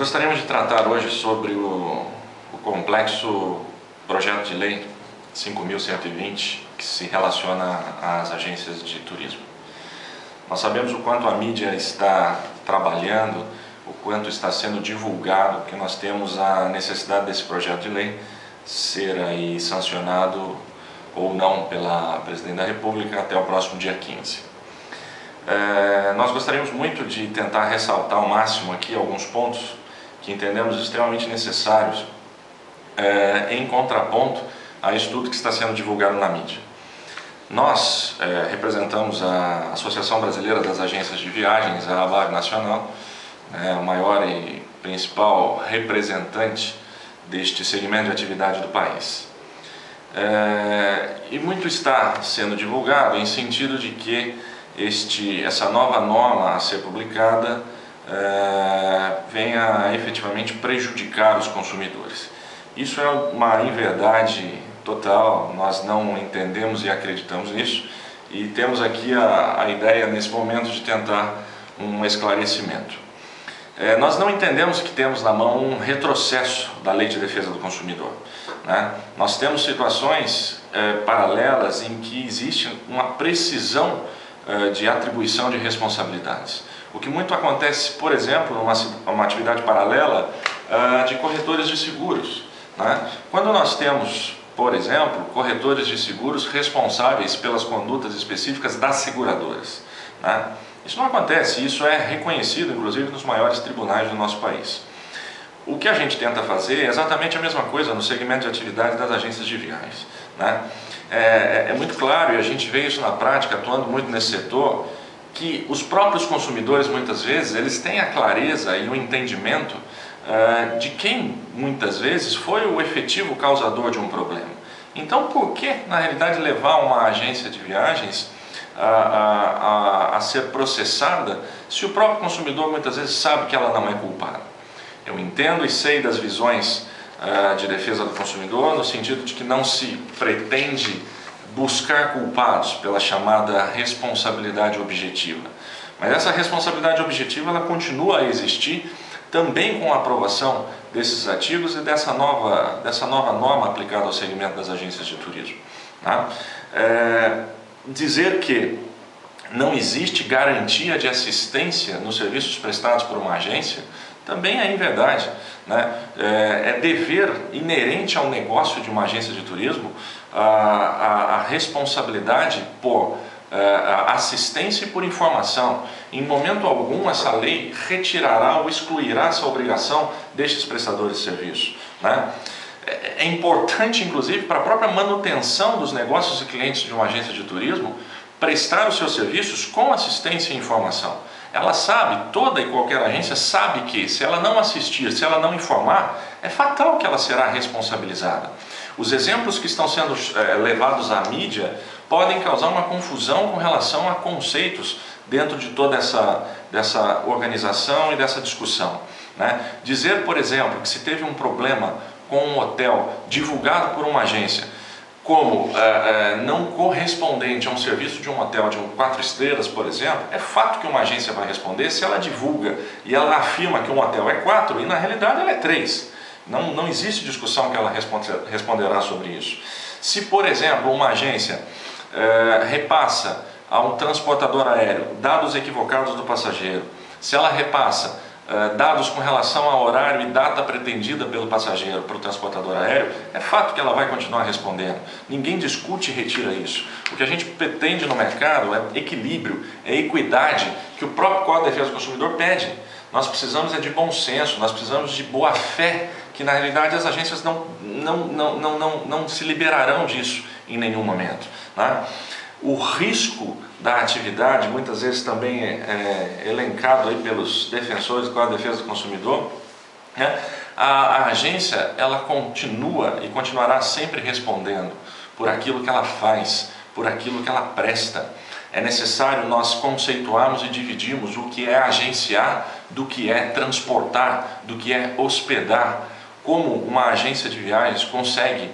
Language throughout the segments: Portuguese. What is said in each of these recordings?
gostaríamos de tratar hoje sobre o complexo projeto de lei 5.120, que se relaciona às agências de turismo. Nós sabemos o quanto a mídia está trabalhando, o quanto está sendo divulgado, que nós temos a necessidade desse projeto de lei ser aí sancionado ou não pela Presidente da República até o próximo dia 15. Nós gostaríamos muito de tentar ressaltar ao máximo aqui alguns pontos que entendemos extremamente necessários em contraponto a isso tudo que está sendo divulgado na mídia. Nós representamos a Associação Brasileira das Agências de Viagens, a ABAV Nacional, o maior e principal representante deste segmento de atividade do país. E muito está sendo divulgado em sentido de que essa nova norma a ser publicada venha efetivamente prejudicar os consumidores. Isso é uma inverdade total, nós não entendemos e acreditamos nisso, e temos aqui a ideia nesse momento de tentar um esclarecimento. Nós não entendemos que temos na mão um retrocesso da Lei de Defesa do Consumidor, né? Nós temos situações paralelas em que existe uma precisão de atribuição de responsabilidades. O que muito acontece, por exemplo, numa atividade paralela de corretores de seguros, né? Quando nós temos, por exemplo, corretores de seguros responsáveis pelas condutas específicas das seguradoras, né? Isso não acontece, isso é reconhecido inclusive nos maiores tribunais do nosso país. O que a gente tenta fazer é exatamente a mesma coisa no segmento de atividade das agências de viagens, né? É muito claro, e a gente vê isso na prática, atuando muito nesse setor, que os próprios consumidores muitas vezes eles têm a clareza e o entendimento de quem muitas vezes foi o efetivo causador de um problema. Então por que na realidade levar uma agência de viagens a ser processada se o próprio consumidor muitas vezes sabe que ela não é culpada? Eu entendo e sei das visões de defesa do consumidor no sentido de que não se pretende buscar culpados pela chamada responsabilidade objetiva. Mas essa responsabilidade objetiva ela continua a existir também com a aprovação desses artigos e dessa nova norma aplicada ao segmento das agências de turismo, tá? Dizer que não existe garantia de assistência nos serviços prestados por uma agência também é inverdade, né? É dever inerente ao negócio de uma agência de turismo a responsabilidade por assistência e por informação. Em momento algum essa lei retirará ou excluirá essa obrigação destes prestadores de serviço, né? É importante inclusive para a própria manutenção dos negócios e clientes de uma agência de turismo prestar os seus serviços com assistência e informação. Ela sabe, toda e qualquer agência sabe que se ela não assistir, se ela não informar, é fatal que ela será responsabilizada. Os exemplos que estão sendo levados à mídia podem causar uma confusão com relação a conceitos dentro de toda dessa organização e dessa discussão, né? Dizer, por exemplo, que se teve um problema com um hotel divulgado por uma agência como não correspondente a um serviço de um hotel de 4 estrelas, por exemplo, é fato que uma agência vai responder se ela divulga e ela afirma que um hotel é 4 e na realidade ela é 3. Não existe discussão que ela responderá sobre isso. Se, por exemplo, uma agência repassa a um transportador aéreo dados equivocados do passageiro, se ela repassa dados com relação ao horário e data pretendida pelo passageiro para o transportador aéreo, é fato que ela vai continuar respondendo. Ninguém discute e retira isso. O que a gente pretende no mercado é equilíbrio, é equidade, que o próprio Código de Defesa do Consumidor pede. Nós precisamos de bom senso, nós precisamos de boa fé, que na realidade as agências não se liberarão disso em nenhum momento, né? O risco da atividade, muitas vezes também é elencado aí pelos defensores do Código de Defesa do Consumidor, né? A agência ela continua e continuará sempre respondendo por aquilo que ela faz, por aquilo que ela presta. É necessário nós conceituarmos e dividirmos o que é agenciar do que é transportar, do que é hospedar. Como uma agência de viagens consegue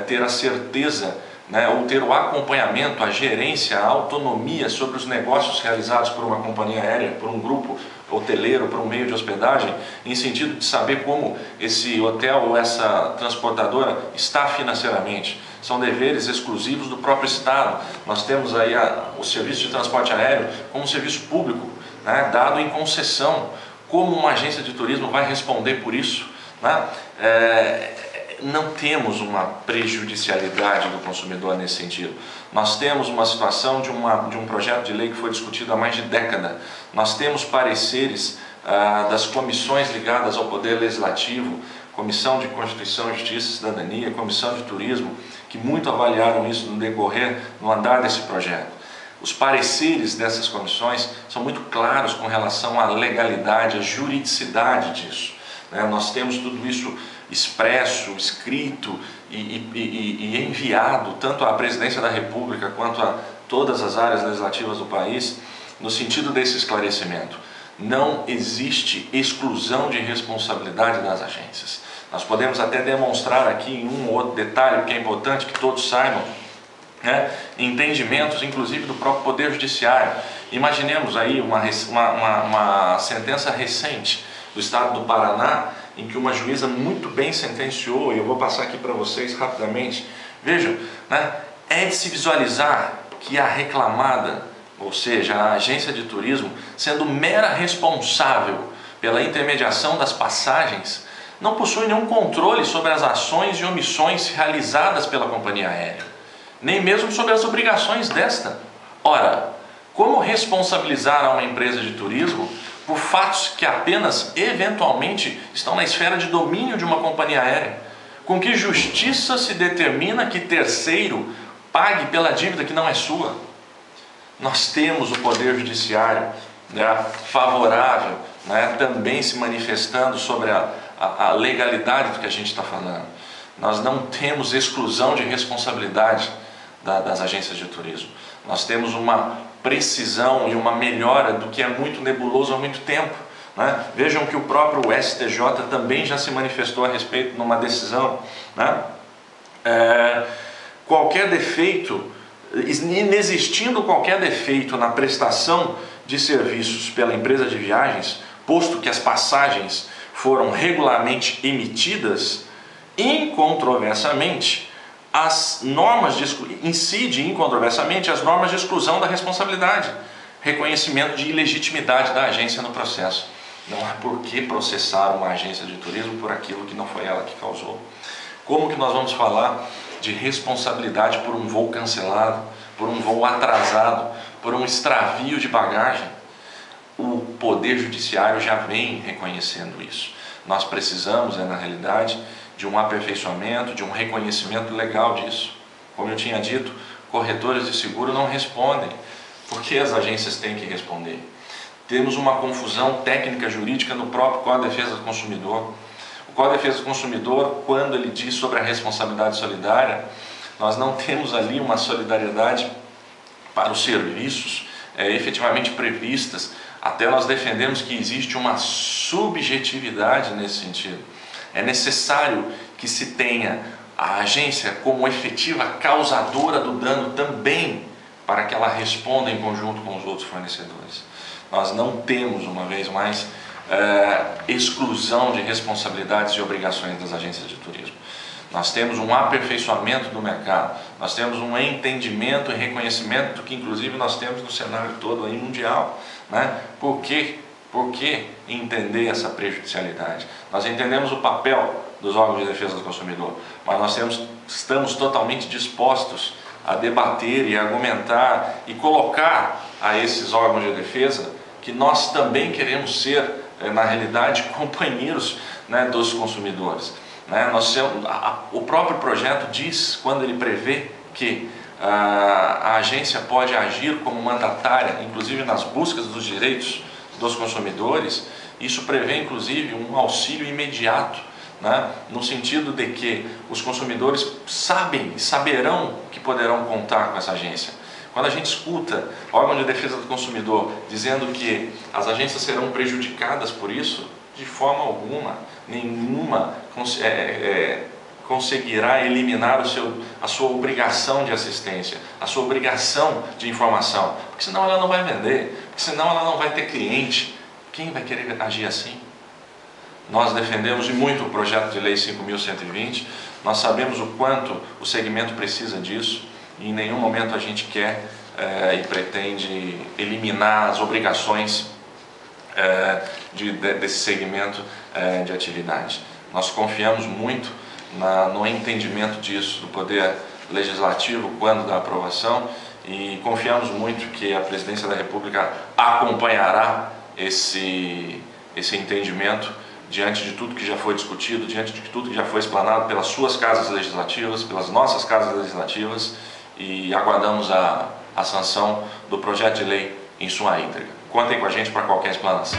ter a certeza né, ou ter o acompanhamento, a gerência, a autonomia sobre os negócios realizados por uma companhia aérea, por um grupo hoteleiro, por um meio de hospedagem, em sentido de saber como esse hotel ou essa transportadora está financeiramente. São deveres exclusivos do próprio Estado. Nós temos aí o serviço de transporte aéreo como um serviço público, né, dado em concessão. Como uma agência de turismo vai responder por isso, né? Não temos uma prejudicialidade do consumidor nesse sentido. Nós temos uma situação de um projeto de lei que foi discutido há mais de década. Nós temos pareceres das comissões ligadas ao Poder Legislativo, Comissão de Constituição, Justiça e Cidadania, Comissão de Turismo, que muito avaliaram isso no decorrer, no andar desse projeto. Os pareceres dessas comissões são muito claros com relação à legalidade, à juridicidade disso, né? Nós temos tudo isso expresso, escrito e enviado tanto à Presidência da República quanto a todas as áreas legislativas do país, no sentido desse esclarecimento. Não existe exclusão de responsabilidade das agências. Nós podemos até demonstrar aqui em um ou outro detalhe, que é importante que todos saibam, né, entendimentos inclusive do próprio Poder Judiciário. Imaginemos aí uma sentença recente do Estado do Paraná, em que uma juíza muito bem sentenciou, e eu vou passar aqui para vocês rapidamente. Vejam, né, é de se visualizar que a reclamada, ou seja, a agência de turismo, sendo mera responsável pela intermediação das passagens, não possui nenhum controle sobre as ações e omissões realizadas pela companhia aérea, nem mesmo sobre as obrigações desta. Ora, como responsabilizar uma empresa de turismo por fatos que apenas, eventualmente, estão na esfera de domínio de uma companhia aérea? Com que justiça se determina que terceiro pague pela dívida que não é sua? Nós temos o Poder Judiciário, né, favorável, né, também se manifestando sobre a legalidade do que a gente está falando. Nós não temos exclusão de responsabilidade das agências de turismo. Nós temos uma precisão e uma melhora do que é muito nebuloso há muito tempo, né? Vejam que o próprio STJ também já se manifestou a respeito numa decisão, né? Qualquer defeito, inexistindo qualquer defeito na prestação de serviços pela empresa de viagens, posto que as passagens foram regularmente emitidas, incontroversamente, incide incontroversamente as normas de exclusão da responsabilidade, reconhecimento de ilegitimidade da agência no processo. Não há por que processar uma agência de turismo por aquilo que não foi ela que causou. Como que nós vamos falar de responsabilidade por um voo cancelado, por um voo atrasado, por um extravio de bagagem? O Poder Judiciário já vem reconhecendo isso. Nós precisamos, na realidade, de um aperfeiçoamento, de um reconhecimento legal disso. Como eu tinha dito, corretores de seguro não respondem. Por que as agências têm que responder? Temos uma confusão técnica jurídica no próprio Código de Defesa do Consumidor. O Código de Defesa do Consumidor, quando ele diz sobre a responsabilidade solidária, nós não temos ali uma solidariedade para os serviços efetivamente previstas. Até nós defendemos que existe uma subjetividade nesse sentido. É necessário que se tenha a agência como efetiva causadora do dano também, para que ela responda em conjunto com os outros fornecedores. Nós não temos, uma vez mais, exclusão de responsabilidades e obrigações das agências de turismo. Nós temos um aperfeiçoamento do mercado, nós temos um entendimento e reconhecimento do que inclusive nós temos no cenário todo aí mundial, né? Por que entender essa prejudicialidade? Nós entendemos o papel dos órgãos de defesa do consumidor, mas nós estamos totalmente dispostos a debater e argumentar e colocar a esses órgãos de defesa que nós também queremos ser, na realidade, companheiros, né, dos consumidores. Né? O próprio projeto diz, quando ele prevê que a agência pode agir como mandatária, inclusive nas buscas dos direitos dos consumidores, isso prevê inclusive um auxílio imediato, né? No sentido de que os consumidores sabem e saberão que poderão contar com essa agência. Quando a gente escuta órgão de defesa do consumidor dizendo que as agências serão prejudicadas por isso, de forma alguma, nenhuma conseguirá eliminar a sua obrigação de assistência, a sua obrigação de informação, porque senão ela não vai vender, porque senão ela não vai ter cliente. Quem vai querer agir assim? Nós defendemos muito o projeto de lei 5.120, nós sabemos o quanto o segmento precisa disso e em nenhum momento a gente quer e pretende eliminar as obrigações desse segmento de atividade. Nós confiamos muito no entendimento disso do Poder Legislativo quando da aprovação e confiamos muito que a Presidência da República acompanhará esse entendimento diante de tudo que já foi discutido, diante de tudo que já foi explanado pelas suas casas legislativas, pelas nossas casas legislativas, e aguardamos a sanção do projeto de lei em sua íntegra. Contem com a gente para qualquer explanação.